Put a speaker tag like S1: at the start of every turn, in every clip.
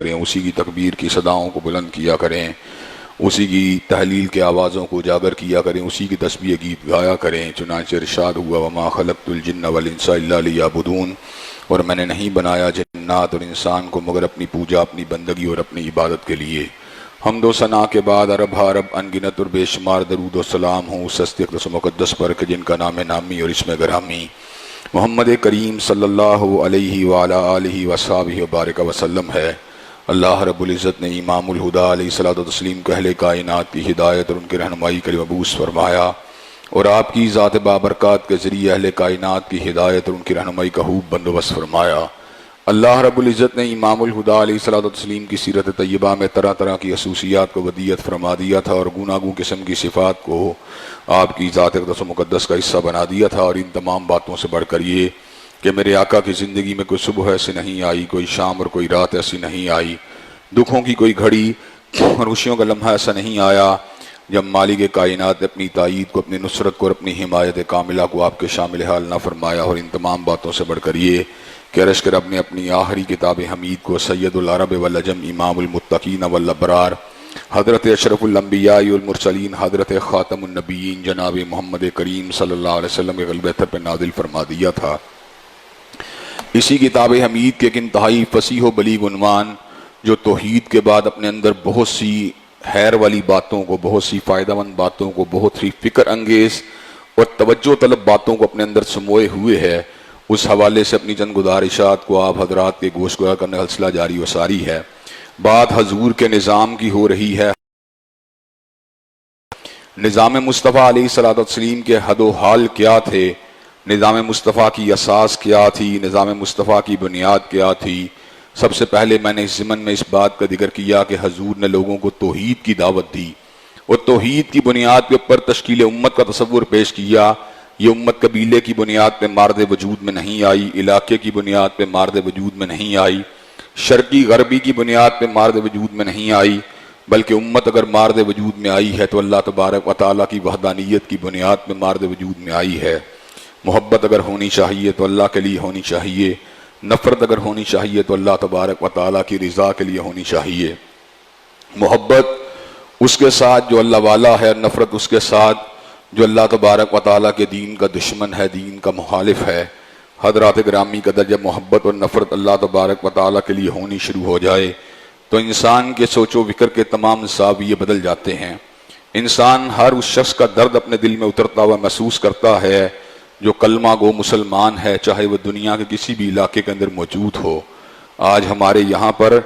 S1: کریں، اسی کی تکبیر کی صداؤں کو بلند کیا کریں، اسی کی تحلیل کے آوازوں کو اجاگر کیا کریں، اسی کی تسبیح گیت گایا کریں۔ چنانچہ ارشاد ہوا وما خلقت الجن والانس الا لیعبدون، اور میں نے نہیں بنایا جنات اور انسان کو مگر اپنی پوجا، اپنی بندگی اور اپنی عبادت کے لیے۔ حمد و ثنا کے بعد عرب حرب انگنت اور بے شمار درود و سلام ہوں اس ہستی اقدس و مقدس پر کہ جن کا نام نامی اور اسم گرامی محمد کریم صلی اللہ علیہ وعلی آلہ وصحبہ وبارک وسلم ہے۔ اللہ رب العزت نے امام الہدیٰ علیہ الصلوۃ والتسلیم کو اہل کائنات کی ہدایت اور ان کی رہنمائی کے لیے مبعوث فرمایا، اور آپ کی ذات بابرکات کے ذریعے اہل کائنات کی ہدایت اور ان کی رہنمائی کا خوب بندوبست فرمایا۔ اللہ رب العزت نے امام الہدیٰ علیہ الصلوۃ والتسلیم کی سیرت طیبہ میں طرح طرح کی خصوصیات کو ودیت فرما دیا تھا، اور گوناگوں قسم کی صفات کو آپ کی ذات اقدس و مقدس کا حصہ بنا دیا تھا۔ اور ان تمام باتوں سے بڑھ کر یہ کہ میرے آقا کی زندگی میں کوئی صبح ایسی نہیں آئی، کوئی شام اور کوئی رات ایسی نہیں آئی، دکھوں کی کوئی گھڑی اور خوشیوں کا لمحہ ایسا نہیں آیا جب مالک کائنات نے اپنی تائید کو، اپنی نصرت کو اور اپنی حمایت کاملہ کو آپ کے شامل حال نہ فرمایا۔ اور ان تمام باتوں سے بڑھ کر یہ کہ عرش کے رب نے اپنی آخری کتاب حمید کو سید العرب والعجم امام المتقین والابرار حضرت اشرف الانبیاء والمرسلین حضرت خاتم النبیین جناب محمد کریم صلی اللہ علیہ وسلم کے قلب اطہر پہ نازل فرما دیا تھا۔ اسی کتاب حمید کے ایک انتہائی فصیح و بلیغ عنوان جو توحید کے بعد اپنے اندر بہت سی خیر والی باتوں کو، بہت سی فائدہ مند باتوں کو، بہت سی فکر انگیز اور توجہ طلب باتوں کو اپنے اندر سموئے ہوئے ہے، اس حوالے سے اپنی چند گزارشات کو آپ حضرات کے گوش گوار کرنے کا سلسلہ جاری و ساری ہے۔ بات حضور کے نظام کی ہو رہی ہے، نظام مصطفیٰ علیہ الصلوۃ والتسلیم کے حد و حال کیا تھے، نظام مصطفیٰ کی اساس کیا تھی، نظام مصطفیٰ کی بنیاد کیا تھی۔ سب سے پہلے میں نے اس ضمن میں اس بات کا ذکر کیا کہ حضور نے لوگوں کو توحید کی دعوت دی اور توحید کی بنیاد کے اوپر تشکیل امت کا تصور پیش کیا۔ یہ امت قبیلے کی بنیاد پہ مارد وجود میں نہیں آئی، علاقے کی بنیاد پہ مارد وجود میں نہیں آئی، شرقی غربی کی بنیاد پہ مارد وجود میں نہیں آئی، بلکہ امت اگر مارد وجود میں آئی ہے تو اللہ تبارک و تعالیٰ کی وحدانیت کی بنیاد پہ مارد وجود میں آئی ہے۔ محبت اگر ہونی چاہیے تو اللہ کے لیے ہونی چاہیے، نفرت اگر ہونی چاہیے تو اللہ تبارک و تعالیٰ کی رضا کے لیے ہونی چاہیے۔ محبت اس کے ساتھ جو اللہ والا ہے، نفرت اس کے ساتھ جو اللہ تبارک و تعالیٰ کے دین کا دشمن ہے، دین کا مخالف ہے۔ حضرات گرامی قدر جب محبت اور نفرت اللہ تبارک و تعالیٰ کے لیے ہونی شروع ہو جائے تو انسان کے سوچ و فکر کے تمام زاویے بدل جاتے ہیں۔ انسان ہر اس شخص کا درد اپنے دل میں اترتا ہوا محسوس کرتا ہے جو کلمہ گو مسلمان ہے، چاہے وہ دنیا کے کسی بھی علاقے کے اندر موجود ہو۔ آج ہمارے یہاں پر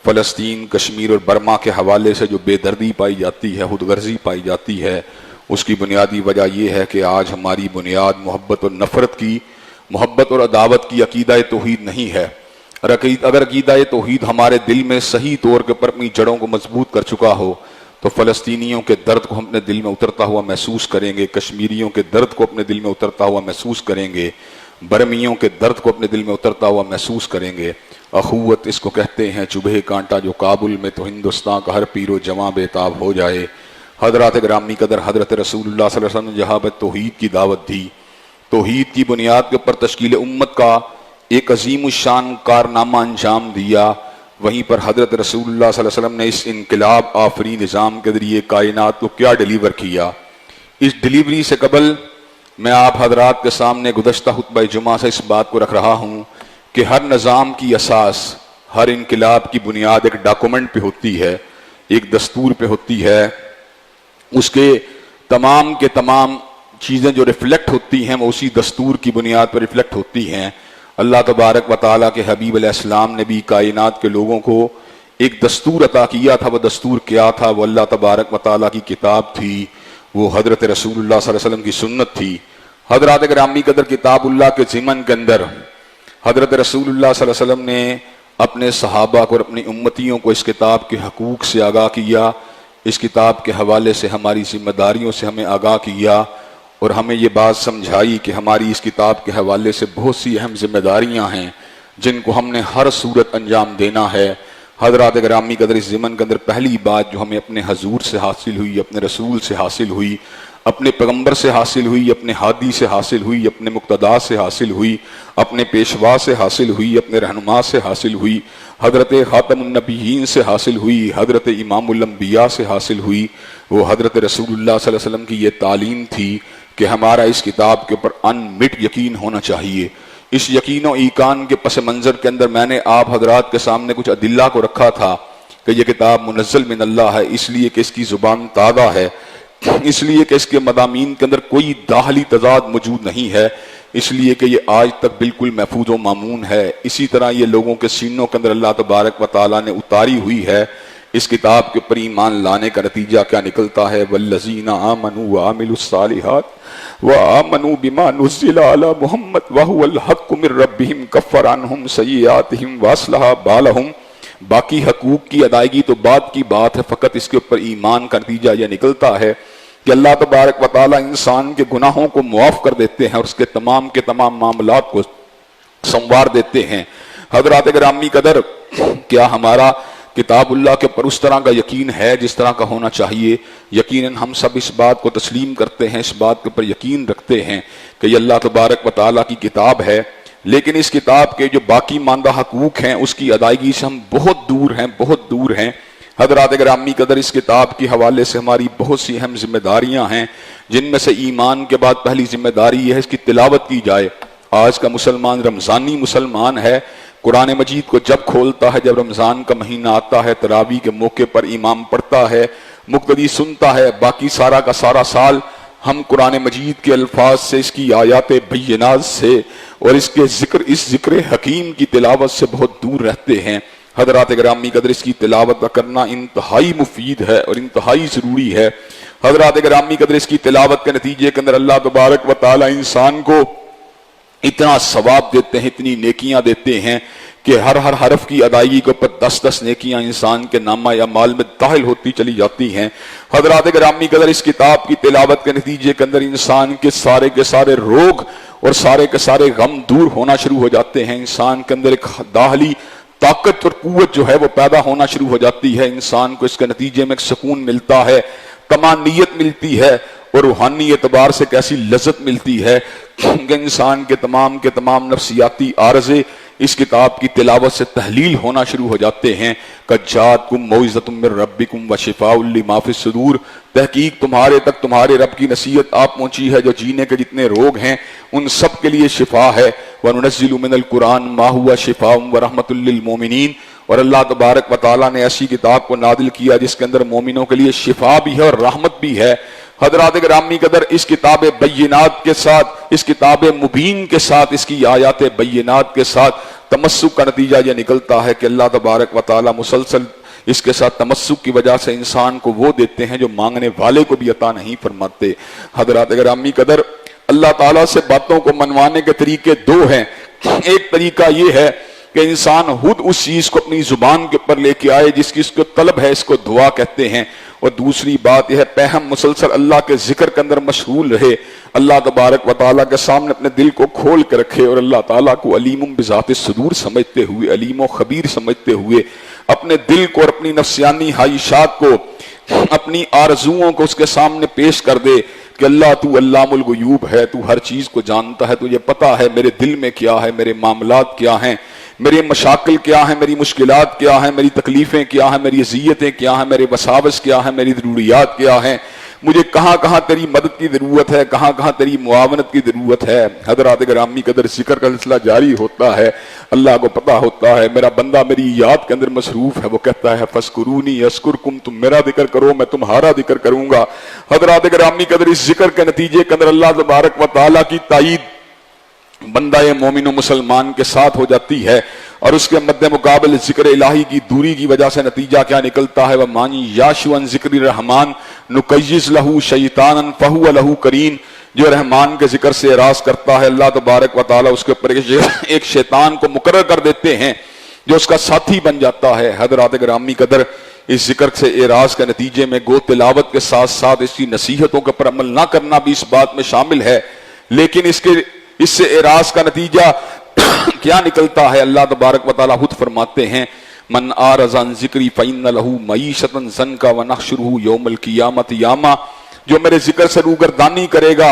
S1: فلسطین، کشمیر اور برما کے حوالے سے جو بے دردی پائی جاتی ہے، خود غرضی پائی جاتی ہے، اس کی بنیادی وجہ یہ ہے کہ آج ہماری بنیاد محبت اور نفرت کی، محبت اور عداوت کی عقیدہ توحید نہیں ہے۔ اگر عقیدہ توحید ہمارے دل میں صحیح طور کے پر اپنی جڑوں کو مضبوط کر چکا ہو تو فلسطینیوں کے درد کو ہم اپنے دل میں اترتا ہوا محسوس کریں گے، کشمیریوں کے درد کو اپنے دل میں اترتا ہوا محسوس کریں گے، برمیوں کے درد کو اپنے دل میں اترتا ہوا محسوس کریں گے۔ اخوت اس کو کہتے ہیں، چبھے کانٹا جو کابل میں تو ہندوستان کا ہر پیر و جواں بے تاب ہو جائے۔ حضرات گرامی قدر حضرت رسول اللہ صلی اللہ علیہ وسلم نے جہاں پر توحید کی دعوت دی، توحید کی بنیاد کے اوپر تشکیل امت کا ایک عظیم الشان کارنامہ انجام دیا، وہیں پر حضرت رسول اللہ صلی اللہ علیہ وسلم نے اس انقلاب آفری نظام کے ذریعے کائنات کو کیا ڈیلیور کیا۔ اس ڈیلیوری سے قبل میں آپ حضرات کے سامنے گزشتہ خطبہ جمعہ سے اس بات کو رکھ رہا ہوں کہ ہر نظام کی اساس، ہر انقلاب کی بنیاد ایک ڈاکومنٹ پہ ہوتی ہے، ایک دستور پہ ہوتی ہے۔ اس کے تمام چیزیں جو ریفلیکٹ ہوتی ہیں وہ اسی دستور کی بنیاد پر ریفلیکٹ ہوتی ہیں۔ اللہ تبارک و تعالیٰ کے حبیب علیہ السلام نے بھی کائنات کے لوگوں کو ایک دستور عطا کیا تھا۔ وہ دستور کیا تھا؟ وہ اللہ تبارک و تعالیٰ کی کتاب تھی، وہ حضرت رسول اللہ صلی اللہ علیہ وسلم کی سنت تھی۔ حضرات گرامی قدر کتاب اللہ کے ضمن کے اندر حضرت رسول اللہ صلی اللہ علیہ وسلم نے اپنے صحابہ کو اور اپنی امتیوں کو اس کتاب کے حقوق سے آگاہ کیا، اس کتاب کے حوالے سے ہماری ذمہ داریوں سے ہمیں آگاہ کیا، اور ہمیں یہ بات سمجھائی کہ ہماری اس کتاب کے حوالے سے بہت سی اہم ذمہ داریاں ہیں جن کو ہم نے ہر صورت انجام دینا ہے۔ حضرات گرامی قدر اس ضمن کے اندر پہلی بات جو ہمیں اپنے حضور سے حاصل ہوئی، اپنے رسول سے حاصل ہوئی، اپنے پیغمبر سے حاصل ہوئی، اپنے ہادی سے حاصل ہوئی، اپنے مقتدا سے حاصل ہوئی، اپنے پیشوا سے حاصل ہوئی، اپنے رہنما سے حاصل ہوئی، حضرت خاتم النبیین سے حاصل ہوئی، حضرت امام الانبیاء سے حاصل ہوئی، وہ حضرت رسول اللہ صلی اللہ علیہ وسلم کی یہ تعلیم تھی کہ ہمارا اس کتاب کے اوپر انمٹ یقین ہونا چاہیے۔ اس یقین و ایقان کے پس منظر کے اندر میں نے آپ حضرات کے سامنے کچھ ادلہ کو رکھا تھا کہ یہ کتاب منزل من اللہ ہے، اس لیے کہ اس کی زبان تازہ ہے، اس لیے کہ اس کے مضامین کے اندر کوئی داخلی تضاد موجود نہیں ہے، اس لیے کہ یہ آج تک بالکل محفوظ و مامون ہے۔ اسی طرح یہ لوگوں کے سینوں کے اندر اللہ تبارک و تعالیٰ نے اتاری ہوئی ہے۔ اس کتاب کے اوپر ایمان لانے کا نتیجہ کیا نکلتا ہے؟ والذین آمنوا وعملوا الصالحات وآمنوا بما نزل علی محمد وهو الحق من ربهم کفر عنہم سیئاتہم واصلح بالہم۔ باقی حقوق کی ادائیگی تو بعد کی بات ہے، فقط اس کے اوپر ایمان کا نتیجہ یہ نکلتا ہے کہ اللہ تبارک و تعالیٰ انسان کے گناہوں کو معاف کر دیتے ہیں اور اس کے تمام معاملات کو سنوار دیتے ہیں۔ حضرات گرامی قدر، کیا ہمارا کتاب اللہ کے پر اس طرح کا یقین ہے جس طرح کا ہونا چاہیے؟ یقیناً ہم سب اس بات کو تسلیم کرتے ہیں، اس بات کے پر یقین رکھتے ہیں کہ یہ اللہ تبارک و تعالیٰ کی کتاب ہے، لیکن اس کتاب کے جو باقی ماندہ حقوق ہیں اس کی ادائیگی سے ہم بہت دور ہیں۔ حضرات گرامی قدر، اس کتاب کے حوالے سے ہماری بہت سی اہم ذمہ داریاں ہیں، جن میں سے ایمان کے بعد پہلی ذمہ داری یہ ہے اس کی تلاوت کی جائے۔ آج کا مسلمان رمضانی مسلمان ہے، قرآن مجید کو جب کھولتا ہے، جب رمضان کا مہینہ آتا ہے، تراویح کے موقع پر امام پڑھتا ہے، مقتدی سنتا ہے، باقی سارا کا سارا سال ہم قرآن مجید کے الفاظ سے، اس کی آیات بینات سے اور اس ذکر حکیم کی تلاوت سے بہت دور رہتے ہیں۔ حضرات گرامی قدر، اس کی تلاوت کرنا انتہائی مفید ہے اور انتہائی ضروری ہے۔ حضرات گرامی قدر، اس کی تلاوت کے نتیجے کے اندر اللہ تبارک و تعالی انسان کو اتنا ثواب دیتے ہیں، اتنی نیکیاں دیتے ہیں کہ ہر حرف کی ادائیگی کے اوپر 10 نیکیاں انسان کے نامہ یا مال میں داخل ہوتی چلی جاتی ہیں۔ حضرات گرامی قدر، اس کتاب کی تلاوت کے نتیجے کے اندر انسان کے سارے روگ اور سارے کے سارے غم دور ہونا شروع ہو جاتے ہیں۔ انسان کے اندر ایک داخلی طاقت اور قوت جو ہے وہ پیدا ہونا شروع ہو جاتی ہے۔ انسان کو اس کے نتیجے میں ایک سکون ملتا ہے، طمانینت ملتی ہے اور روحانی اعتبار سے کیسی لذت ملتی ہے کہ انسان کے تمام نفسیاتی عارضے اس کتاب کی تلاوت سے تحلیل ہونا شروع ہو جاتے ہیں۔ کجاتکم موعظۃ من ربکم وشفاء لما فی الصدور، تحقیق تمہارے تک تمہارے رب کی نصیحت آپ پہنچی ہے، جو جینے کے جتنے روگ ہیں ان سب کے لیے شفا ہے۔ وَنُنَزِّلُ مِنَ الْقُرْآنِ مَا هُوَ شِفَاءٌ وَرَحْمَةٌ لِّلْمُؤْمِنِينَ، اور اللہ تبارک و تعالیٰ نے ایسی کتاب کو نازل کیا جس کے اندر مومنوں کے لیے شفا بھی ہے اور رحمت بھی ہے۔ حضرات گرامی قدر، اس کتاب بینات کے ساتھ، اس کتاب مبین کے ساتھ، اس کی آیات بینات کے ساتھ تمسک کا نتیجہ یہ نکلتا ہے کہ اللہ تبارک و تعالیٰ مسلسل اس کے ساتھ تمسک کی وجہ سے انسان کو وہ دیتے ہیں جو مانگنے والے کو بھی عطا نہیں فرماتے۔ حضرات گرامی قدر، اللہ تعالیٰ سے باتوں کو منوانے کے طریقے دو ہیں۔ ایک طریقہ یہ ہے کہ انسان خود اس چیز کو اپنی زبان کے اوپر لے کے آئے جس کی اس کو طلب ہے، اس کو دعا کہتے ہیں، اور دوسری بات یہ ہے پہم مسلسل اللہ کے ذکر کے اندر مشغول رہے، اللہ تبارک و تعالیٰ کے سامنے اپنے دل کو کھول کے رکھے اور اللہ تعالیٰ کو علیم بذات الصدور سمجھتے ہوئے، علیم و خبیر سمجھتے ہوئے اپنے دل کو اور اپنی نفسیانی خواہشات کو، اپنی آرزوؤں کو اس کے سامنے پیش کر دے کہ اللہ تو علام الغیوب ہے، تو ہر چیز کو جانتا ہے، تجھے پتا ہے میرے دل میں کیا ہے، میرے معاملات کیا ہیں، میرے مشاکل کیا ہیں، میری مشکلات کیا ہیں، میری تکلیفیں کیا ہیں، میری اذیتیں کیا ہیں، میرے وساوس کیا ہیں، میری ضروریات کیا ہیں، مجھے کہاں کہاں تیری مدد کی ضرورت ہے، کہاں کہاں تیری معاونت کی ضرورت ہے۔ حضرات گرامی قدر، ذکر کا سلسلہ جاری ہوتا ہے، اللہ کو پتا ہوتا ہے میرا بندہ میری یاد کے اندر مصروف ہے، وہ کہتا ہے فَاذْكُرُونِي اذْكُرْكُمْ، تم میرا ذکر کرو میں تمہارا ذکر کروں گا۔ حضرات گرامی قدر، اس ذکر کے نتیجے کے اندر اللہ تبارک و تعالیٰ کی تائید بندہ مومن و مسلمان کے ساتھ ہو جاتی ہے، اور اس کے مد مقابل ذکر الہی کی دوری کی وجہ سے نتیجہ کیا نکلتا ہے؟ وَمَن يَعْشُ عَن ذِكْرِ الرَّحْمَٰنِ نُقَيِّضْ لَهُ شَيْطَانًا فَهُوَ لَهُ قَرِينٌ، جو رحمان کے ذکر سے اعراض کرتا ہے اللہ تبارک و تعالیٰ اس کے اوپر ایک شیطان کو مقرر کر دیتے ہیں جو اس کا ساتھی بن جاتا ہے۔ حضرات گرامی قدر، اس ذکر سے اعراض کے نتیجے میں گو تلاوت کے ساتھ ساتھ اس کی نصیحتوں کے پر عمل نہ کرنا بھی اس بات میں شامل ہے، لیکن اس سے اعراض کا نتیجہ کیا نکلتا ہے؟ اللہ تبارک و تعالیٰ خود فرماتے ہیں من اعرض عن ذکری فإن له معیشۃ ضنکا ونحشرہ یوم القیامۃ یاما، جو میرے ذکر سے روگردانی کرے گا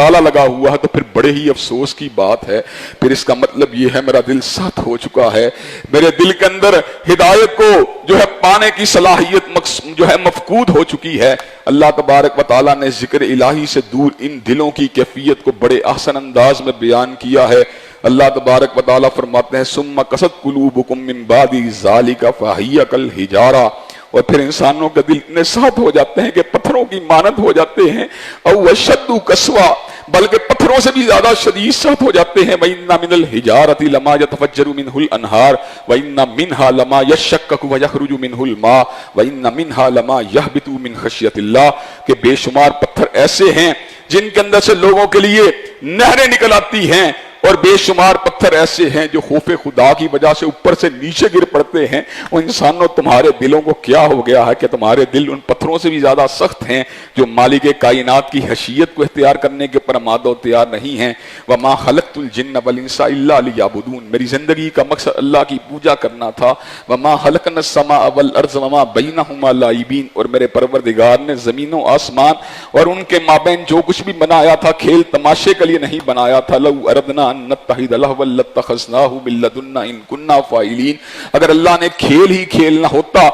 S1: تالا لگا ہوا ہے تو پھر بڑے ہی افسوس کی بات ہے. پھر اس کا مطلب یہ ہے میرا دل سخت ہو چکا ہے, میرے دل کے اندر ہدایت کو جو ہے پانے کی صلاحیت جو ہے مفقود ہو چکی ہے. اللہ تبارک و تعالیٰ نے ذکر الہی سے دور ان دلوں کی کیفیت کو بڑے احسن انداز میں بیان کیا ہے. اللہ تبارک و تعالیٰ فرماتے ہیں ثم قست قلوبکم من بعد ذالک فہی کالحجارہ, اور پھر انسانوں کے دل اتنے سخت ہو جاتے ہیں کہ پتھروں کی مانند ہو جاتے ہیں. او اشد قسوہ, بلکہ پتھروں سے بھی زیادہ شدید سخت ہو جاتے ہیں. وَإِنَّ مِنَ الْحِجَارَةِ لَمَا يَتَفَجَّرُ مِنْهُ الْأَنْهَارُ وَإِنَّ مِنْهَا لَمَا يَشَّقَّقُ وَيَخْرُجُ مِنْهُ الْمَاءُ وَإِنَّ مِنْهَا لَمَا يَهْبِطُ مِنْ خَشْيَةِ اللَّهِ, کہ بے شمار پتھر ایسے ہیں جن کے اندر سے لوگوں کے لیے نہریں نکل آتی ہیں, اور بے شمار پتھر ایسے ہیں جو خوف خدا کی وجہ سے اوپر سے نیچے گر پڑتے ہیں. وہ انسانوں تمہارے دلوں کو کیا ہو گیا ہے کہ تمہارے دل ان پتھروں سے بھی زیادہ سخت ہیں جو مالک کائنات کی حیثیت کو اختیار کرنے کے پر آمادہ و تیار نہیں ہیں. وَمَا خَلَقْتُ الْجِنَّ وَالْإِنسَ إِلَّا لِيَعْبُدُونَ, میری زندگی کا مقصد اللہ کی پوجا کرنا تھا. وَمَا خَلَقْنَا السَّمَاءَ وَالْأَرْضَ وَمَا بَيْنَهُمَا لَاعِبِينَ, اور میرے پروردگار نے زمین و آسمان اور ان کے مابین جو کچھ بھی بنایا تھا کھیل تماشے کے لیے نہیں بنایا تھا. لَوْ أَرَدْنَا أَن نَتَّخِذَ لَهْوًا لَاتَّخَذْنَاهُ مِن لَّدُنَّا إِن كُنَّا فَاعِلِينَ, اگر اللہ نے کھیل ہی کھیلنا ہوتا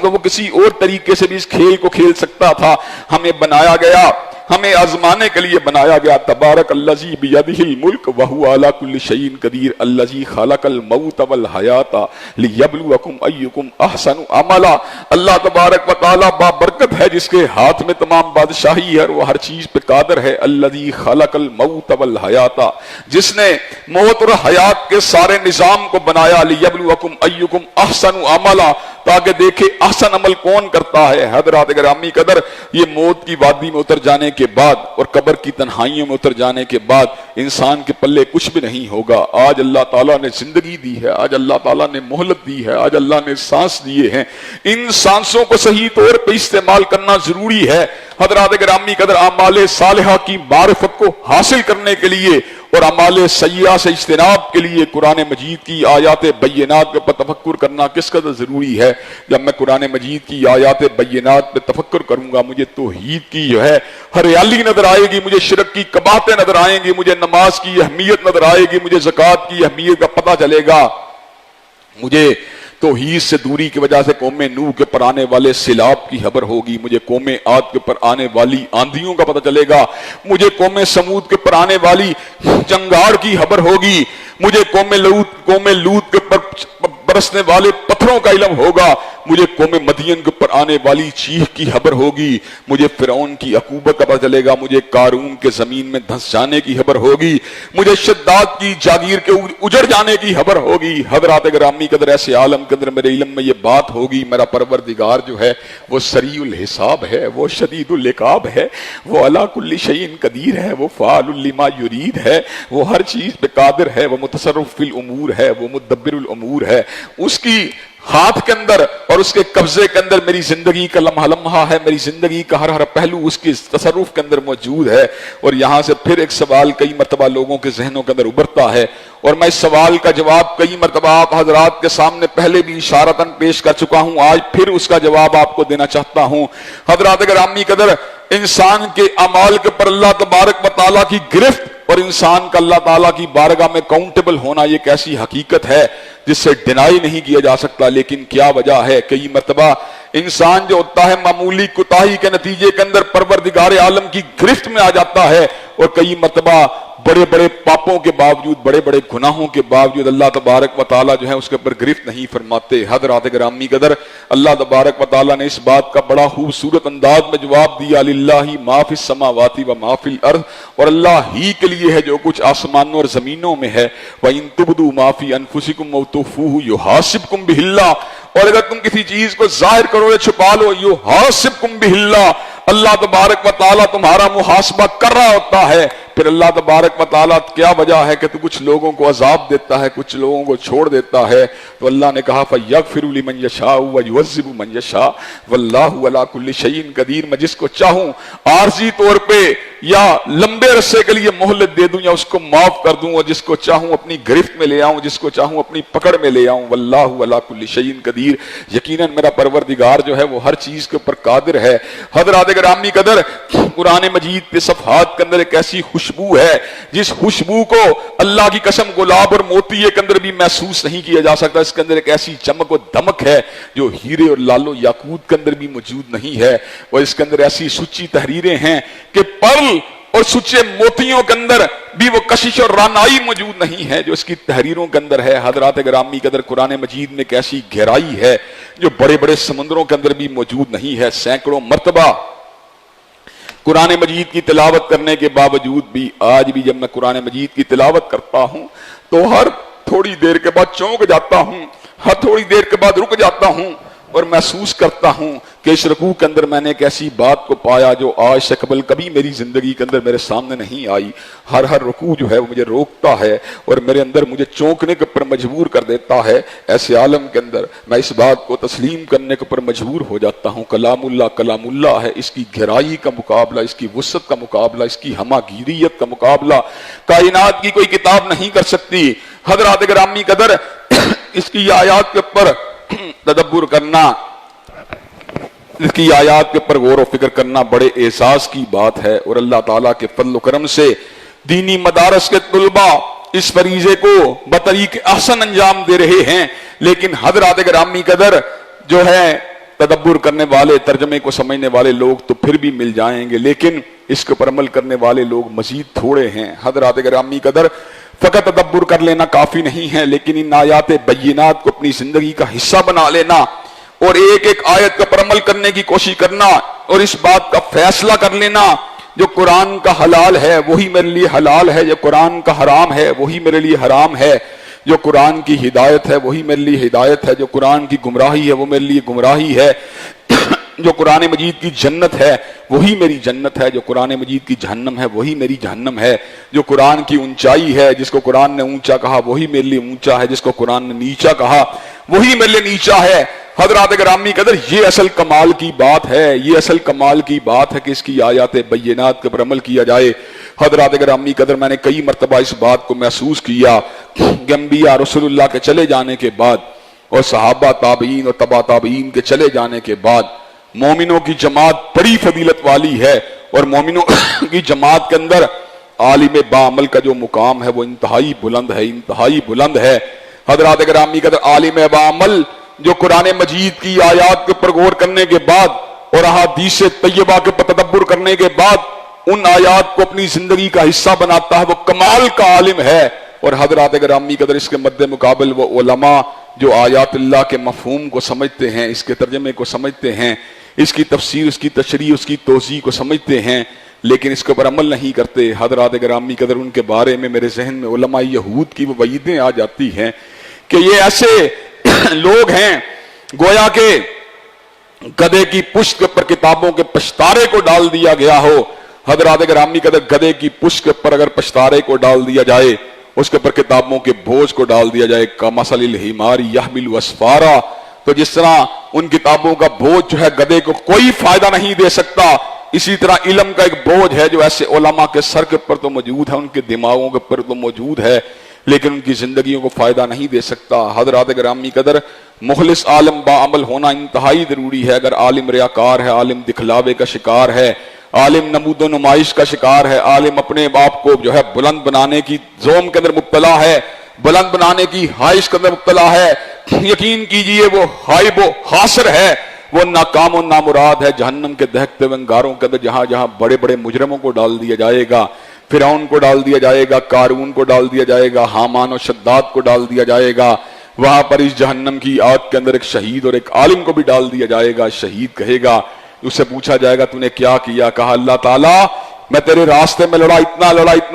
S1: تو وہ کسی اور طریقے سے بھی اس کھیل کو کھیل سکتا تھا. ہمیں بنایا گیا, ہمیں آزمانے کے لیے بنایا گیا. تبارک الذی بیدہ الملک وہو علی کل شیء قدیر الذی خلق الموت والحیات لیبلوکم ایکم احسن عملا. اللہ تبارک و تعالی بابرکت ہے جس کے ہاتھ میں تمام بادشاہی ہے اور وہ ہر چیز پہ قادر ہے. الذی خلق الموت والحیات, جس نے موت اور حیات کے سارے نظام کو بنایا. لیبلوکم ایکم احسن عملا, تاکہ دیکھے احسن عمل کون کرتا ہے. حضرات گرامی قدر, یہ موت کی وادی میں اتر جانے کے بعد اور قبر کی تنہائیوں میں اتر جانے کے بعد انسان کے پلے کچھ بھی نہیں ہوگا. آج اللہ تعالیٰ نے زندگی دی ہے, آج اللہ تعالیٰ نے مہلت دی ہے, آج اللہ نے سانس دیے ہیں. ان سانسوں کو صحیح طور پہ استعمال کرنا ضروری ہے. حضرات گرامی قدر, اعمال صالحہ کی معرفت کو حاصل کرنے کے لیے اور اعمال سیئہ سے اجتناب کے لیے قرآن مجید کی آیات بینات پر تفکر کرنا کس قدر ضروری ہے. جب میں قرآن مجید کی آیات بینات پہ تفکر کروں گا مجھے توحید کی جو ہے ہریالی نظر آئے گی, مجھے شرک کی قباحتیں نظر آئیں گی, مجھے نماز کی اہمیت نظر آئے گی, مجھے زکوٰۃ کی اہمیت کا پتہ چلے گا, مجھے توحید سے دوری کی وجہ سے قوم نوح کے پر آنے والے سیلاب کی خبر ہوگی, مجھے قوم عاد کے پر آنے والی آندھیوں کا پتہ چلے گا, مجھے قوم سمود کے پر آنے والی جنگاڑ کی خبر ہوگی, مجھے قوم لوط کے پر برسنے والے پتھروں کا علم ہوگا, مجھے قوم مدین کے پر آنے والی چیخ کی خبر ہوگی, مجھے فرعون کی عقوبت کا پتہ چلے گا, مجھے قارون کے زمین میں دھنس جانے کی خبر ہوگی, مجھے شداد کی جاگیر کے اجڑ جانے کی خبر ہوگی. حضرات گرامی قدر, ایسے عالم کے اندر میرے علم میں یہ بات ہوگی, میرا پروردگار جو ہے وہ سریع الحساب ہے, وہ شدید العقاب ہے, وہ علی کل شیء قدیر ہے, وہ فعال لما یرید ہے, وہ ہر چیز پہ قادر ہے, وہ متصرف فی الامور ہے, وہ مدبر الامور ہے. اس کی ہاتھ کے اندر اور اس کے قبضے کے اندر میری زندگی کا لمحہ لمحہ ہے, میری زندگی کا ہر ہر پہلو اس کی تصرف کے اندر موجود ہے. اور یہاں سے پھر ایک سوال کئی مرتبہ لوگوں کے ذہنوں کے اندر ابھرتا ہے, اور میں اس سوال کا جواب کئی مرتبہ آپ حضرات کے سامنے پہلے بھی اشارتاً پیش کر چکا ہوں, آج پھر اس کا جواب آپ کو دینا چاہتا ہوں. حضرات گرامی قدر, انسان کے اعمال کے پر اللہ تبارک و تعالیٰ کی گرفت اور انسان کا اللہ تعالیٰ کی بارگاہ میں اکاؤنٹیبل ہونا یہ ایک ایسی حقیقت ہے جس سے ڈینائی نہیں کیا جا سکتا. لیکن کیا وجہ ہے, کئی مرتبہ انسان جو ہوتا ہے معمولی کوتاہی کے نتیجے کے اندر پروردگار عالم کی گرفت میں آ جاتا ہے, اور کئی مرتبہ بڑے بڑے پاپوں کے باوجود, بڑے بڑے گناہوں کے باوجود اللہ تبارک و تعالیٰ جو ہے اس کے اوپر گرفت نہیں فرماتے. حضرات گرامی قدر, اللہ تبارک و تعالیٰ نے اس بات کا بڑا خوبصورت انداز میں جواب دیا, للہ ما فی السماوات و ما فی الارض, اور اللہ ہی کے لیے ہے جو کچھ آسمانوں اور زمینوں میں ہے. وَإِن تُبْدُوا مَا فِي أَنفُسِكُمْ أَوْ تُخْفُوهُ يُحَاسِبْكُم بِهِ اللَّهُ, اور اگر تم کسی چیز کو ظاہر کرو یا چھپا لو, يُحَاسِبْكُم بِهِ اللَّهُ, اللہ تبارک و تعالیٰ تمہارا محاسبہ کر رہا ہوتا ہے. پھر اللہ تبارک و تعالیٰ کیا وجہ ہے کہ تو کچھ لوگوں کو عذاب دیتا ہے، کچھ لوگوں کو چھوڑ دیتا ہے؟ تو اللہ نے کہا فَيَغْفِرُ لِمَنْ يَشَاءُ وَيُعَذِّبُ مَنْ يَشَاءُ وَاللَّهُ عَلَىٰ كُلِّ شَيْءٍ قدیر، میں جس کو چاہوں عارضی طور پہ یا لمبے عرصے کے لیے مہلت دے دوں یا اس کو معاف کر دوں، اور جس کو چاہوں اپنی گرفت میں لے آؤں، جس کو چاہوں اپنی پکڑ میں لے آؤں۔ واللہ علی کل شیء قدیر، یقیناً میرا پروردگار جو ہے وہ ہر چیز کے اوپر قادر ہے۔ حضرات گرامی قدر، قرآن مجید کے صفحات کے اندر ایک ایسی خوشبو ہے جس خوشبو کو اللہ کی قسم گلاب اور موتی کے اندر بھی محسوس نہیں کیا جا سکتا۔ اس کے اندر ایک ایسی چمک و دمک ہے جو ہیرے اور لالو یاقوت کے اندر بھی موجود نہیں ہے، اور اس کے اندر ایسی سچی تحریریں ہیں کہ پرل اور سچے موتیوں کے اندر بھی وہ کشش اور رانائی موجود نہیں ہے جو اس کی تحریروں کے اندر ہے۔ حضرات گرامی قدر، قرآن مجید میں ایک ایسی گہرائی ہے جو بڑے بڑے سمندروں کے اندر بھی موجود نہیں ہے۔ سینکڑوں مرتبہ قرآن مجید کی تلاوت کرنے کے باوجود بھی آج بھی جب میں قرآن مجید کی تلاوت کرتا ہوں تو ہر تھوڑی دیر کے بعد چونک جاتا ہوں، ہر تھوڑی دیر کے بعد رک جاتا ہوں اور محسوس کرتا ہوں کہ اس رکوع کے اندر میں نے ایک ایسی بات کو پایا جو آج سے قبل کبھی میری زندگی کے اندر میرے سامنے نہیں آئی۔ ہر رکوع جو ہے وہ مجھے روکتا ہے اور میرے اندر مجھے چونکنے کے اوپر مجبور کر دیتا ہے۔ ایسے عالم کے اندر میں اس بات کو تسلیم کرنے کے اوپر مجبور ہو جاتا ہوں، کلام اللہ ہے، اس کی گہرائی کا مقابلہ، اس کی وسعت کا مقابلہ، اس کی ہماگیریت کا مقابلہ کائنات کی کوئی کتاب نہیں کر سکتی۔ حضرات گرامی قدر، اس کی آیات کے اوپر تدبر کرنا، اس کی آیات کے اوپر غور و فکر کرنا بڑے اعزاز کی بات ہے، اور اللہ تعالیٰ کے فضل و کرم سے دینی مدارس کے طلباء اس فریضے کو بطریق احسن انجام دے رہے ہیں۔ لیکن حضرات گرامی قدر جو ہے تدبر کرنے والے، ترجمے کو سمجھنے والے لوگ تو پھر بھی مل جائیں گے، لیکن اس کے اوپر عمل کرنے والے لوگ مزید تھوڑے ہیں۔ حضرات گرامی قدر، فقط تدبر کر لینا کافی نہیں ہے، لیکن ان آیات بینات کو اپنی زندگی کا حصہ بنا لینا اور ایک ایک آیت پر عمل کرنے کی کوشش کرنا اور اس بات کا فیصلہ کر لینا جو قرآن کا حلال ہے وہی میرے لیے حلال ہے، جو قرآن کا حرام ہے وہی میرے لیے حرام ہے، جو قرآن کی ہدایت ہے وہی میرے لیے ہدایت ہے، جو قرآن کی گمراہی ہے وہ میرے لیے گمراہی ہے، جو قرآن مجید کی جنت ہے وہی میری جنت ہے، جو قرآن مجید کی جہنم ہے وہی میری جہنم ہے، جو قرآن کی اونچائی ہے جس کو قرآن نے اونچا کہا وہی میرے لیے اونچا ہے، جس کو قرآن نے نیچا کہا وہی میرے لیے نیچا ہے۔ حضرات گرامی قدر، یہ اصل کمال کی بات ہے، یہ اصل کمال کی بات ہے کہ اس کی آیات بینات کے پر عمل کیا جائے۔ حضرات گرامی قدر، میں نے کئی مرتبہ اس بات کو محسوس کیا کہ انبیاء رسول اللہ کے چلے جانے کے بعد اور صحابہ تابعین اور تبع تابعین کے چلے جانے کے بعد مومنوں کی جماعت بڑی فضیلت والی ہے، اور مومنوں کی جماعت کے اندر عالم باعمل کا جو مقام ہے وہ انتہائی بلند ہے، انتہائی بلند ہے۔ حضرات گرامی قدر، عالم باعمل جو قرآن مجید کی آیات کے اوپر غور کرنے کے بعد اور احادیث طیبہ کے اوپر تدبر کرنے کے بعد ان آیات کو اپنی زندگی کا حصہ بناتا ہے، وہ کمال کا عالم ہے۔ اور حضرات گرامی قدر، اس کے مد مقابل وہ علماء جو آیات اللہ کے مفہوم کو سمجھتے ہیں، اس کے ترجمے کو سمجھتے ہیں، اس کی تفسیر، اس کی تشریح، اس کی توضیح کو سمجھتے ہیں، لیکن اس کے اوپر عمل نہیں کرتے۔ حضرات گرامی قدر، ان کے بارے میں میرے ذہن میں علماء یہود کی وہ وعیدیں آ جاتی ہیں کہ یہ ایسے لوگ ہیں گویا کہ گدھے کی پشت کے اوپر کتابوں کے پشتارے کو ڈال دیا گیا ہو۔ حضرات گرامی قدر، گدھے کی پشت کے اوپر اگر پشتارے کو ڈال دیا جائے، اس کے اوپر کتابوں کے بوجھ کو ڈال دیا جائے، کمثل الحمار یحمل اسفارا، تو جس طرح ان کتابوں کا بوجھ جو ہے گدھے کو کوئی فائدہ نہیں دے سکتا، اسی طرح علم کا ایک بوجھ ہے جو ایسے علماء کے سر کے اوپر تو موجود ہے، ان کے دماغوں کے اوپر تو موجود ہے، لیکن ان کی زندگیوں کو فائدہ نہیں دے سکتا۔ حضرات گرامی قدر، مخلص عالم باعمل ہونا انتہائی ضروری ہے۔ اگر عالم ریاکار ہے، عالم دکھلاوے کا شکار ہے، عالم نمود و نمائش کا شکار ہے، عالم اپنے آپ کو جو ہے بلند بنانے کی زوم کے اندر مبتلا ہے، بلند بنانے کی خواہش کے اندر مبتلا ہے، یقین کیجئے وہ خائب و خاسر ہے، وہ ناکام و نامراد ہے۔ جہنم کے دہکتے ہوئے انگاروں کے اندر جہاں جہاں بڑے بڑے مجرموں کو ڈال دیا جائے گا، فرعون کو ڈال دیا جائے گا، قارون کو ڈال دیا جائے گا، حامان و شداد کو ڈال دیا جائے گا، وہاں پر اس جہنم کی آگ کے اندر ایک شہید اور ایک عالم کو بھی ڈال دیا جائے گا۔ شہید کہے گا، اس سے پوچھا جائے گا تو نے کیا کیا؟ کہا اللہ تعالیٰ میں تیرے راستے میں لڑا، اتنا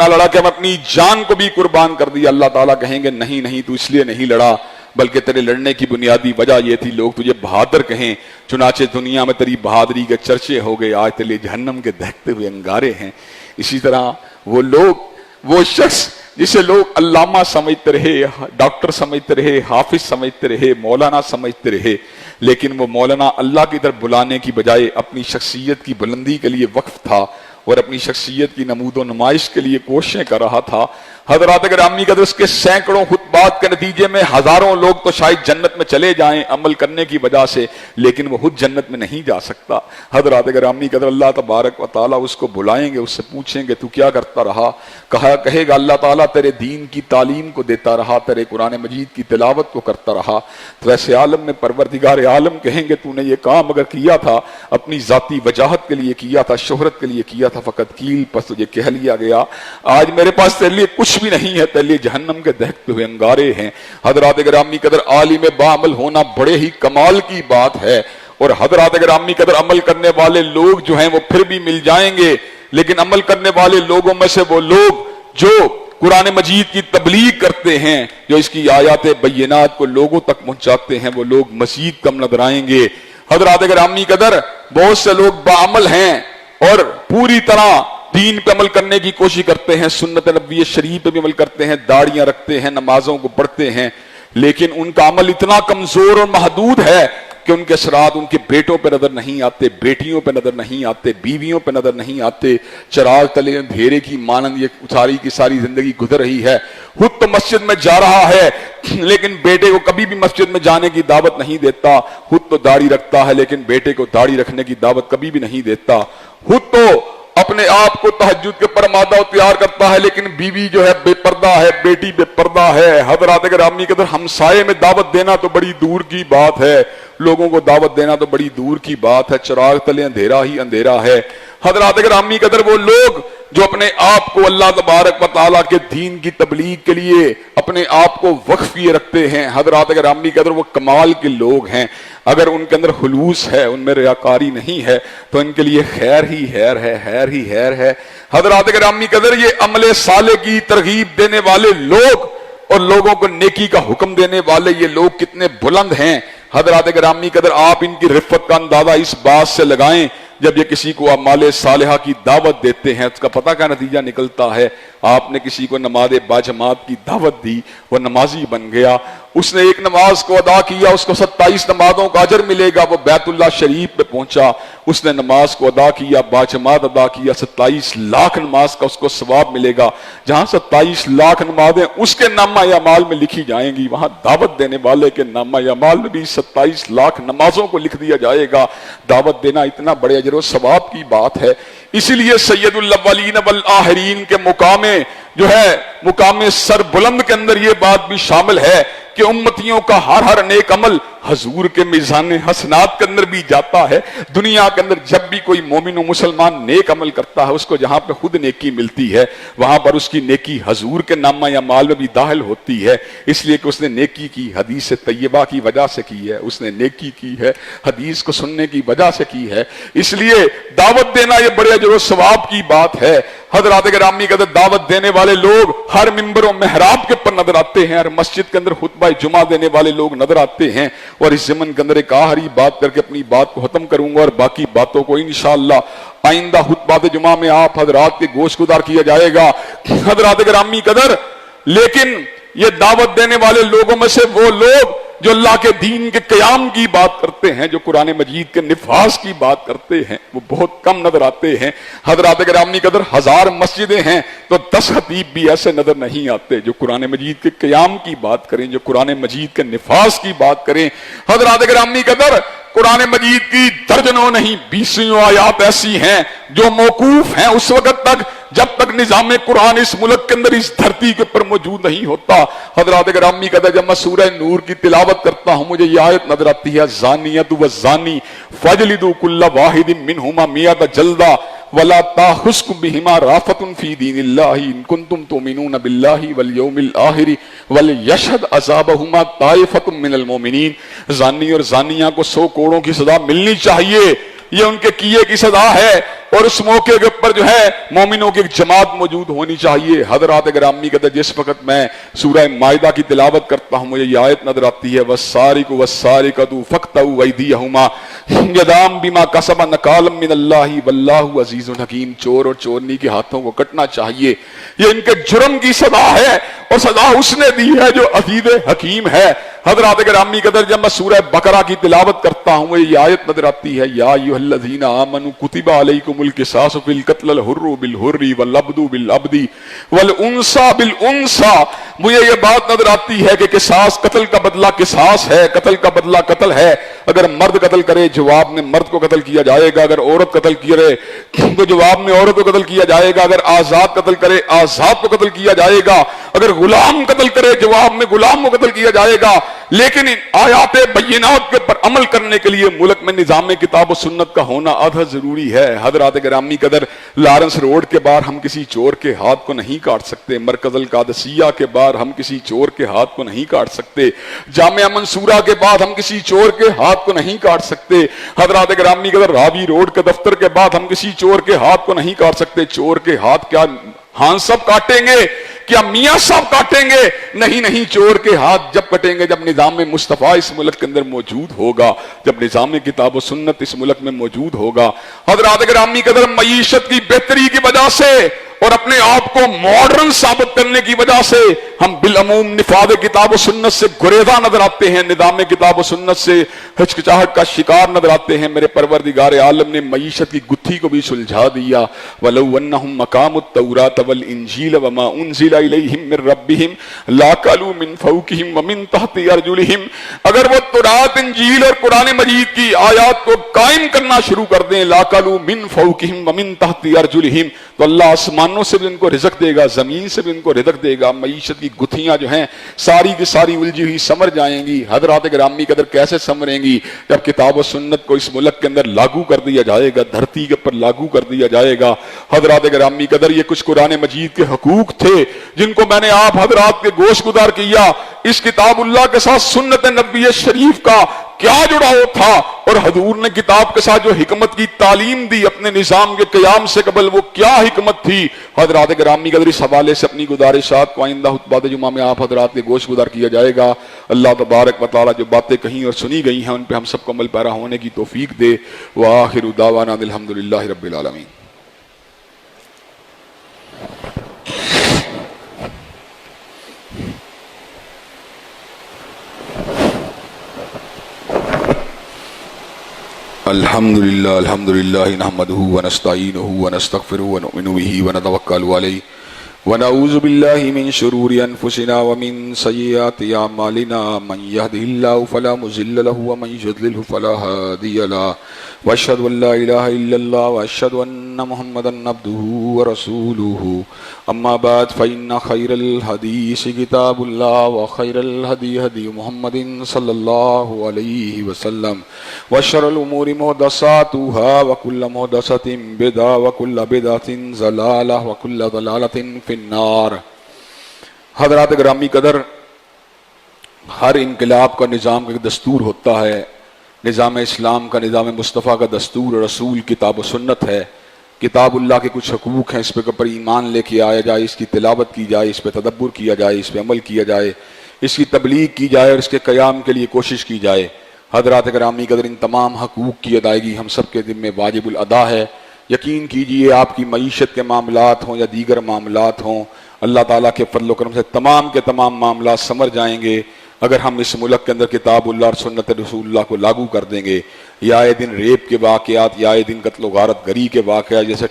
S1: لڑا کہ میں اپنی جان کو بھی قربان کر دیا۔ اللہ تعالیٰ کہیں گے نہیں تو اس لیے نہیں لڑا، بلکہ تیرے لڑنے کی بنیادی وجہ یہ تھی لوگ تجھے بہادر کہیں، چنانچہ دنیا میں تیری بہادری کے چرچے ہو گئے، آج تیرے جہنم کے دہکتے ہوئے انگارے ہیں۔ اسی طرح وہ لوگ، وہ شخص جسے لوگ علامہ سمجھتے رہے، ڈاکٹر سمجھتے رہے، حافظ سمجھتے رہے، مولانا سمجھتے رہے، لیکن وہ مولانا اللہ کی طرف بلانے کی بجائے اپنی شخصیت کی بلندی کے لیے وقف تھا اور اپنی شخصیت کی نمود و نمائش کے لیے کوششیں کر رہا تھا۔ حضرات گرامی قدر، اس کے سینکڑوں خطبات کے نتیجے میں ہزاروں لوگ تو شاید جنت میں چلے جائیں عمل کرنے کی وجہ سے، لیکن وہ خود جنت میں نہیں جا سکتا۔ حضرات گرامی قدر، اللہ تبارک و تعالیٰ اس کو بلائیں گے، اس سے پوچھیں گے تو کیا کرتا رہا؟ کہے گا اللہ تعالیٰ تیرے دین کی تعلیم کو دیتا رہا، تیرے قرآن مجید کی تلاوت کو کرتا رہا۔ تو ایسے عالم میں پروردگار عالم کہیں گے تو نے یہ کام اگر کیا تھا اپنی ذاتی وجاہت کے لیے کیا تھا، شہرت کے لیے کیا تھا، فقط کیل پس تجھے کہہ لیا گیا، آج میرے پاس تیرے لیے کچھ بھی نہیں ہے، تیرے لیے جہنم کے دہکتے ہوئے انگارے ہیں۔ حضرات گرامی قدر، عالم بعمل ہونا بڑے ہی کمال کی بات ہے، اور حضرات گرامی قدر عمل کرنے والے لوگ جو ہیں وہ پھر بھی مل جائیں گے، لیکن عمل کرنے والے لوگوں میں سے وہ لوگ جو قرآن مجید کی تبلیغ کرتے ہیں، جو اس کی آیات بینات کو لوگوں تک پہنچاتے ہیں، وہ لوگ مزید کم نظر آئیں گے۔ حضرات گرامی قدر، بہت سے لوگ بعمل ہیں اور پوری طرح دین پہ عمل کرنے کی کوشش کرتے ہیں، سنت نبوی شریف پہ بھی عمل کرتے ہیں، داڑیاں رکھتے ہیں، نمازوں کو پڑھتے ہیں، لیکن ان کا عمل اتنا کمزور اور محدود ہے کہ ان کے اثرات ان کے بیٹوں پہ نظر نہیں آتے، بیٹیوں پہ نظر نہیں آتے، بیویوں پہ نظر نہیں آتے۔ چراغ تلے اندھیرے کی مانند یہ ساری کی ساری زندگی گزر رہی ہے۔ خود تو مسجد میں جا رہا ہے لیکن بیٹے کو کبھی بھی مسجد میں جانے کی دعوت نہیں دیتا، خود تو داڑھی رکھتا ہے لیکن بیٹے کو داڑھی رکھنے کی دعوت کبھی بھی نہیں دیتا، خود تو اپنے آپ کو تہجد کے پرمادہ تیار کرتا ہے لیکن بیوی جو ہے بے پردہ ہے، بیٹی بے پردہ ہے۔ حضرات گرامی قدر، ہمسائے میں دعوت دینا تو بڑی دور کی بات ہے، لوگوں کو دعوت دینا تو بڑی دور کی بات ہے، چراغ تلے اندھیرا ہی اندھیرا ہے۔ حضرات گرامی قدر، وہ لوگ جو اپنے آپ کو اللہ تبارک و تعالیٰ کے دین کی تبلیغ کے لیے اپنے آپ کو وقف کیے رکھتے ہیں، حضرات گرامی قدر وہ کمال کے لوگ ہیں۔ اگر ان کے اندر خلوص ہے، ان میں ریاکاری نہیں ہے، تو ان کے لیے خیر ہی خیر ہے، خیر ہی خیر ہے۔ حضرات گرامی قدر، یہ عمل صالح کی ترغیب دینے والے لوگ اور لوگوں کو نیکی کا حکم دینے والے یہ لوگ کتنے بلند ہیں۔ حضرات گرامی قدر، آپ ان کی رفت کا اندازہ اس بات سے لگائیں، جب یہ کسی کو اعمال صالحہ کی دعوت دیتے ہیں اس کا پتہ کیا نتیجہ نکلتا ہے؟ آپ نے کسی کو نماز باجماعت کی دعوت دی، وہ نمازی بن گیا، اس نے ایک نماز کو ادا کیا، اس کو 27 نمازوں کا اجر ملے گا، وہ بیت اللہ شریف پہ پہنچا، اس نے نماز کو ادا کیا، باجماعت ادا کیا، 27 لاکھ نماز کا اس کو ثواب ملے گا۔ جہاں 27 لاکھ نمازیں اس کے نامہ اعمال میں لکھی جائیں گی، وہاں دعوت دینے والے کے نامہ اعمال میں بھی 27 لاکھ نمازوں کو لکھ دیا جائے گا۔ دعوت دینا اتنا بڑے اجر و ثواب کی بات ہے۔ اسی لیے سید الاولین والآخرین کے مقام جو ہے، مقام سر بلند کے اندر یہ بات بھی شامل ہے کہ امتیوں کا ہر نیک عمل حضور کے میزان حسنات کے اندر بھی جاتا ہے۔ دنیا کے اندر جب بھی کوئی مومن و مسلمان نیک عمل کرتا ہے، اس کو جہاں پہ خود نیکی ملتی ہے، وہاں پر اس کی نیکی حضور کے نامہ اعمال میں بھی داخل ہوتی ہے، اس لیے کہ اس نے نیکی کی حدیث طیبہ کی وجہ سے کی ہے، اس نے نیکی کی ہے حدیث کو سننے کی وجہ سے کی ہے۔ اس لیے دعوت دینا یہ بڑے اجر و ثواب کی بات ہے۔ حضرات گرامی قدر، دعوت دینے والے لوگ ہر منبر و محراب کے پر نظر آتے ہیں، ہر مسجد کے اندر خطبہ جمعہ دینے والے لوگ نظر آتے ہیں۔ اور اس ضمن کے اندر ایک آخری بات کر کے اپنی بات کو ختم کروں گا، اور باقی باتوں کو انشاءاللہ آئندہ خطبات جمعہ میں آپ حضرات کے گوش گزار کیا جائے گا۔ حضرات گرامی قدر، لیکن یہ دعوت دینے والے لوگوں میں سے وہ لوگ جو اللہ کے دین کے قیام کی بات کرتے ہیں، جو قرآن مجید کے نفاذ کی بات کرتے ہیں، وہ بہت کم نظر آتے ہیں۔ حضرات گرامی قدر، 1000 مسجدیں ہیں تو 10 خطیب بھی ایسے نظر نہیں آتے جو قرآن مجید کے قیام کی بات کریں، جو قرآن مجید کے نفاذ کی بات کریں۔ حضرات گرامی قدر، قرآن مجید کی درجنوں نہیں 20 آیات ایسی ہیں جو موقوف ہیں اس وقت تک جب تک نظام قرآن اس ملک کے اندر اس دھرتی کے پر موجود نہیں ہوتا۔ حضرات گرامی قدر، جب میں سورہ نور کی تلاوت کرتا ہوں مجھے یہ آیت نظر آتی ہے، زانیۃ والزانی فاجلدوا کل واحد منہما 100 جلدہ ولا تاخذکم بہما رافۃ فی دین اللہ ان کنتم تؤمنون باللہ والیوم الآخر ولیشہد عذابہما طائفۃ من المؤمنین۔ زانی اور زانیہ کو 100 کوڑوں کی سزا ملنی چاہیے، یہ ان کے کیے کی سزا ہے، اور اس موقع کے اوپر جو ہے مومنوں کی ایک جماعت موجود ہونی چاہیے۔ حضرات گرامی قدر، جس وقت میں سورہ مائدہ کی تلاوت کرتا ہوں مجھے یہ آیت نظر آتی ہے، وَالسَّارِقُ وَالسَّارِقَةُ فَاقْطَعُوا أَيْدِيَهُمَا جزاءً بِمَا كَسَبَا نَكَالًا مِّنَ اللَّهِ وَاللَّهُ عَزِيزٌ حَكِيمٌ۔ چور اور چورنی کے ہاتھوں کو کٹنا چاہیے، یہ ان کے جرم کی سزا ہے، اور سزا اس نے دی ہے جو عزیز حکیم ہے۔ حضرات گرامی قدر، جب میں سورہ بقرہ کی تلاوت کرتا ہوں یہ آیت نظر آتی ہے، یا ایھا الذین آمنوا کتب علیکم القصاص فی القتل الحر بالحر والعبد بالعبد والانثى بالانثى۔ مجھے یہ بات نظر آتی ہے کہ قصاص، قتل کا بدلہ قصاص ہے، قتل کا بدلہ قتل ہے۔ اگر مرد قتل کرے جواب میں مرد کو قتل کیا جائے گا، اگر عورت قتل کرے تو جواب میں عورت کو قتل کیا جائے گا، اگر آزاد قتل کرے آزاد کو قتل کیا جائے گا، اگر غلام قتل کرے جواب میں غلام کو قتل کیا جائے گا۔ لیکن ان آیات بینات کے پر عمل کرنے کے لیے ملک میں نظام کتاب و سنت کا ہونا ادھا ضروری ہے۔ حضرات گرامی قدر، لارنس روڈ کے باہر ہم کسی چور کے ہاتھ کو نہیں کاٹ سکتے، مرکز القادسیہ کے باہر ہم کسی چور کے ہاتھ کو نہیں کاٹ سکتے، جامعہ منصورہ کے بعد ہم کسی چور کے ہاتھ کو نہیں کاٹ سکتے۔ حضرات گرامی قدر، راوی روڈ کے دفتر کے بعد ہم کسی چور کے ہاتھ کو نہیں کاٹ سکتے۔ چور کے ہاتھ کیا ہاں سب کاٹیں گے؟ کیا میاں صاحب کاٹیں گے؟ نہیں نہیں، چور کے ہاتھ جب کٹیں گے جب نظام مصطفیٰ اس ملک کے اندر موجود ہوگا، جب نظام کتاب و سنت اس ملک میں موجود ہوگا۔ حضرات گرامی قدر، معیشت کی بہتری کی وجہ سے اور اپنے آپ کو ماڈرن ثابت کرنے کی وجہ سے ہم بالعموم نفاذ کتاب و سنت سے گریزاں نظر آتے ہیں، نظام کتاب و سنت سے ہچکچاہٹ کا شکار نظر آتے ہیں۔ میرے پروردگار عالم نے معیشت کی گتھی کو بھی سلجھا دیا، وَلَوْ أَنَّهُمْ أَقَامُوا التَّوْرَاةَ وَالْإِنجِيلَ وَمَا أُنزِلَ إِلَيْهِم مِّن رَّبِّهِمْ لَأَكَلُوا مِن فَوْقِهِمْ وَمِن تَحْتِ أَرْجُلِهِمْ۔ اگر وہ تورات، انجیل اور قرآن مجید کی آیات کو قائم کرنا شروع کر دیں، لَأَكَلُوا مِن فَوْقِهِمْ وَمِن تَحْتِ أَرْجُلِهِمْ، تو اللہ آسمانوں سے بھی ان کو رزق دے گا، زمین سے بھی ان کو رزق دے گا۔ معیشت کی گتھیاں جو ہیں ساری کی ساری الجھی ہوئی سمر جائیں گی۔ حضرات گرامی قدر، کیسے سمریں گی؟ جب کتاب و سنت کو اس ملک کے اندر لاگو کر دیا جائے گا، دھرتی کے اوپر لاگو کر دیا جائے گا۔ حضرات گرامی قدر، یہ کچھ قرآن مجید کے حقوق تھے جن کو میں نے آپ حضرات کے گوش گزار کیا۔ اس کتاب اللہ کے ساتھ سنت نبی شریف کا کیا جڑاؤ تھا، اور حضور نے کتاب کے ساتھ جو حکمت کی تعلیم دی اپنے نظام کے قیام سے قبل، وہ کیا حکمت تھی؟ حضرات گرامی قدر، اس حوالے سے اپنی گزارشات کو آئندہ خطبہ جمعہ میں آپ حضرات کے گوش گزار کیا جائے گا۔ اللہ تبارک و تعالی جو باتیں کہیں اور سنی گئی ہیں ان پہ ہم سب کو عمل پیرا ہونے کی توفیق دے۔ وآخر دعوانا الحمدللہ رب العالمین۔ الحمدللہ نحمده ونستعینه ونستغفره ونؤمن به ونتوکل علیہ ونعوذ باللہ من شرور انفسنا ومن سیئات اعمالنا، من يهده الله فلا مضل له ومن يضلل فلا هادي له، واشهد ان لا الہ الا اللہ واشهد ان محمدا عبده ورسوله، اما بعد فإن خیر الحدیث کتاب اللہ وخیر الہدی ہدی محمد صلی اللہ علیہ وسلم، وشر الامور محدثاتها وكل محدثة بدعة وكل بدعة ضلالة وكل ضلالة في النار۔ حضرات گرامی قدر، ہر انقلاب کا نظام کا دستور ہوتا ہے۔ نظام اسلام کا، نظام مصطفیٰ کا دستور رسول کتاب و سنت ہے۔ کتاب اللہ کے کچھ حقوق ہیں، اس پہ اوپر ایمان لے کے آیا جائے، اس کی تلاوت کی جائے، اس پہ تدبر کیا جائے، اس پہ عمل کیا جائے، اس کی تبلیغ کی جائے اور اس کے قیام کے لیے کوشش کی جائے۔ حضرات گرامی قدر، ان تمام حقوق کی ادائیگی ہم سب کے ذمہ واجب الادا ہے۔ یقین کیجئے، آپ کی معیشت کے معاملات ہوں یا دیگر معاملات ہوں، اللہ تعالیٰ کے فضل و کرم سے تمام کے تمام معاملات سمر جائیں گے اگر ہم اس ملک کے اندر کتاب اللہ اور سنت رسول اللہ کو لاگو کر دیں گے۔ یا آئے دن ریپ کے واقعات، یا آئے دن قتل و غارت گری کے واقعات، جیسے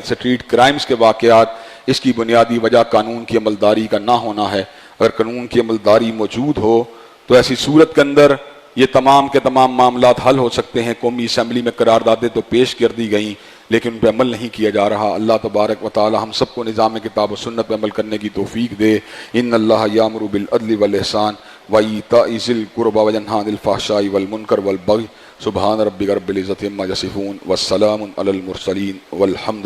S1: سٹریٹ کرائمز کے واقعات، اس کی بنیادی وجہ قانون کی عملداری کا نہ ہونا ہے۔ اگر قانون کی عملداری موجود ہو تو ایسی صورت کے اندر یہ تمام کے تمام معاملات حل ہو سکتے ہیں۔ قومی اسمبلی میں قراردادیں تو پیش کر دی گئیں لیکن ان پہ عمل نہیں کیا جا رہا۔ اللہ تبارک و تعالی ہم سب کو نظام کتاب و سنت پہ عمل کرنے کی توفیق دے۔ ان اللہ یامر بالعدل والاحسان وایتاء ذی القربی وینہی عن الفحشاء والمنکر والبغی سبحان ربک رب العزۃ عما یصفون والسلام علی المرسلین والحمد